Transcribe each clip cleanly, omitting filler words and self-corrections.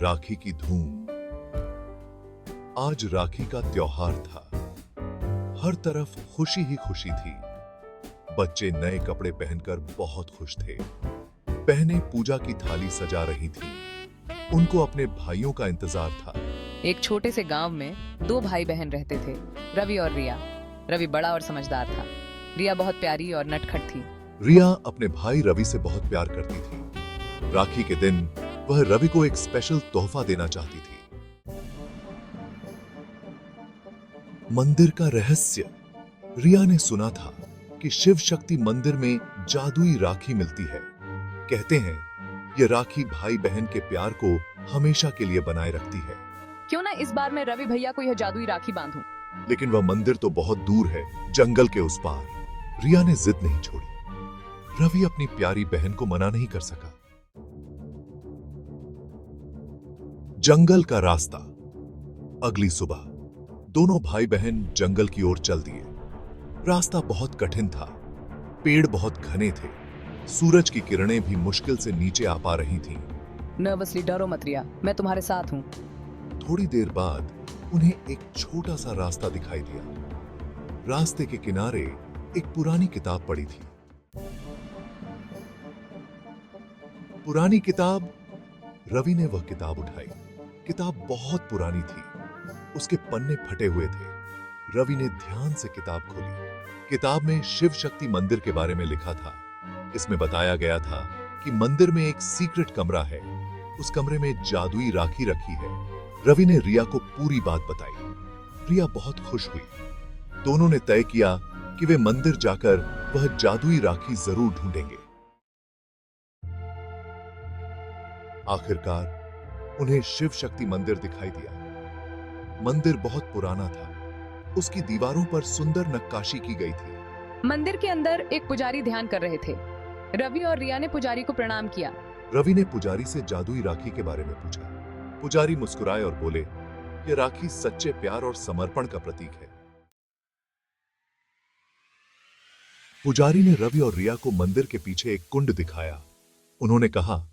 राखी की धूम। आज राखी का त्योहार था। हर तरफ खुशी ही खुशी थी। बच्चे नए कपड़े पहनकर बहुत खुश थे। बहनें पूजा की थाली सजा रही थीं। उनको अपने भाइयों का इंतजार था। एक छोटे से गांव में दो भाई बहन रहते थे, रवि और रिया। रवि बड़ा और समझदार था। रिया बहुत प्यारी और नटखट थी। रिया अपने भाई रवि से बहुत प्यार करती थी। राखी के दिन वह रवि को एक स्पेशल तोहफा देना चाहती थी। मंदिर का रहस्य। रिया ने सुना था कि शिव शक्ति मंदिर में जादुई राखी मिलती है। कहते हैं ये राखी भाई बहन के प्यार को हमेशा के लिए बनाए रखती है। क्यों ना इस बार मैं रवि भैया को यह जादुई राखी बांधूं? लेकिन वह मंदिर तो बहुत दूर है, जंगल के उस पार। रिया ने जिद नहीं छोड़ी। रवि अपनी प्यारी बहन को मना नहीं कर सका। जंगल का रास्ता। अगली सुबह दोनों भाई बहन जंगल की ओर चल दिए। रास्ता बहुत कठिन था। पेड़ बहुत घने थे। सूरज की किरणें भी मुश्किल से नीचे आ पा रही थीं। नर्वसली डरो मत रिया, मैं तुम्हारे साथ हूँ। थोड़ी देर बाद उन्हें एक छोटा सा रास्ता दिखाई दिया। रास्ते के किनारे एक पुरानी किताब पड़ी थी। पुरानी किताब। रवि ने वह किताब उठाई। किताब बहुत पुरानी थी। उसके पन्ने फटे हुए थे। रवि ने ध्यान से किताब खोली। किताब में शिव शक्ति मंदिर के बारे में लिखा था। इसमें बताया गया था कि मंदिर में एक सीक्रेट कमरा है। उस कमरे में जादुई राखी रखी है। रवि ने रिया को पूरी बात बताई। रिया बहुत खुश हुई। दोनों ने तय किया कि वे मंदिर जाकर वह जादुई राखी जरूर ढूंढेंगे। आखिरकार उन्हें शिव शक्ति मंदिर दिखाई दिया। मंदिर बहुत पुराना था। उसकी दीवारों पर सुंदर नक्काशी की गई थी। मंदिर के अंदर एक पुजारी ध्यान कर रहे थे। रवि और रिया ने पुजारी को प्रणाम किया। रवि ने पुजारी से जादुई राखी के बारे में पूछा। पुजारी मुस्कुराए और बोले, यह राखी सच्चे प्यार और समर्पण का प्रतीक है। पुजारी ने रवि और रिया को मंदिर के पीछे एक कुंड दिखाया। उन्होंने कहा,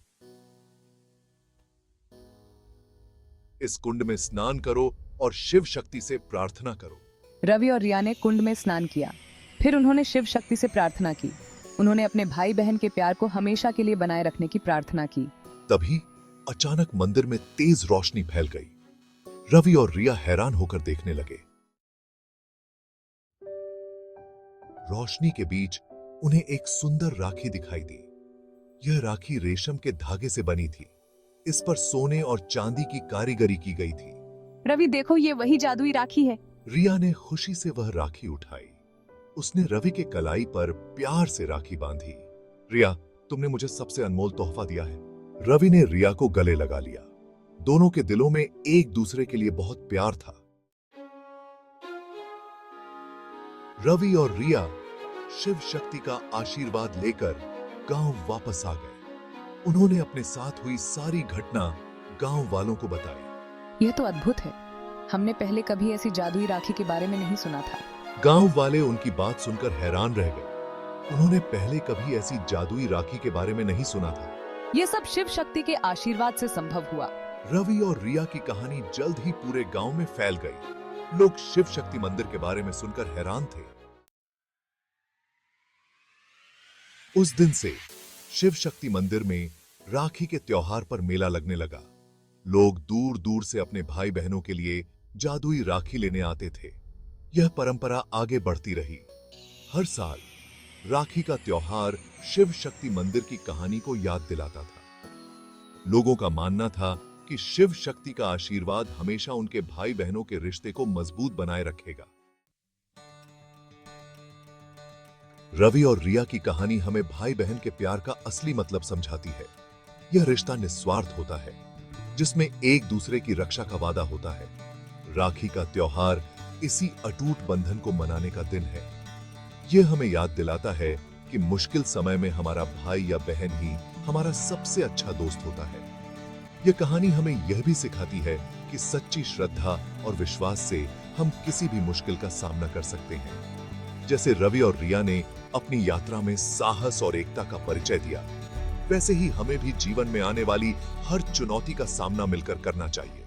इस कुंड में स्नान करो और शिव शक्ति से प्रार्थना करो। रवि और रिया ने कुंड में स्नान किया। फिर उन्होंने शिव शक्ति से प्रार्थना की। उन्होंने अपने भाई बहन के प्यार को हमेशा के लिए बनाए रखने की प्रार्थना की। तभी अचानक मंदिर में तेज रोशनी फैल गई। रवि और रिया हैरान होकर देखने लगे। रोशनी के बीच उन्हें एक सुंदर राखी दिखाई दी। यह राखी रेशम के धागे से बनी थी। इस पर सोने और चांदी की कारीगरी की गई थी। रवि देखो, ये वही जादुई राखी है। रिया ने खुशी से वह राखी उठाई। उसने रवि के कलाई पर प्यार से राखी बांधी। रिया, तुमने मुझे सबसे अनमोल तोहफा दिया है। रवि ने रिया को गले लगा लिया। दोनों के दिलों में एक दूसरे के लिए बहुत प्यार था। रवि और रिया शिव शक्ति का आशीर्वाद लेकर गांव वापस आ गए। उन्होंने अपने साथ हुई सारी घटना गांव वालों को बताई। यह तो अद्भुत है। हमने पहले कभी ऐसी जादुई राखी के बारे में नहीं सुना था। गांव वाले उनकी बात सुनकर हैरान रह गए। उन्होंने पहले कभी ऐसी जादुई राखी के बारे में नहीं सुना था। ये सब शिव शक्ति के आशीर्वाद से संभव हुआ। रवि और रिया की कहानी जल्द ही पूरे गांव में फैल गई। लोग शिव शक्ति मंदिर के बारे में सुनकर हैरान थे। उस दिन से शिव शक्ति मंदिर में राखी के त्योहार पर मेला लगने लगा। लोग दूर दूर से अपने भाई बहनों के लिए जादुई राखी लेने आते थे। यह परंपरा आगे बढ़ती रही। हर साल राखी का त्योहार शिव शक्ति मंदिर की कहानी को याद दिलाता था। लोगों का मानना था कि शिव शक्ति का आशीर्वाद हमेशा उनके भाई बहनों के रिश्ते को मजबूत बनाए रखेगा। रवि और रिया की कहानी हमें भाई बहन के प्यार का असली मतलब समझाती है। यह रिश्ता निस्वार्थ होता है, जिसमें एक दूसरे की रक्षा का वादा होता है। राखी का त्योहार इसी अटूट बंधन को मनाने का दिन है। यह हमें याद दिलाता है कि मुश्किल समय में हमारा भाई या बहन ही हमारा सबसे अच्छा दोस्त होता है। यह कहानी हमें यह भी सिखाती है कि सच्ची श्रद्धा और विश्वास से हम किसी भी मुश्किल का सामना कर सकते हैं। जैसे रवि और रिया ने अपनी यात्रा में साहस और एकता का परिचय दिया, वैसे ही हमें भी जीवन में आने वाली हर चुनौती का सामना मिलकर करना चाहिए।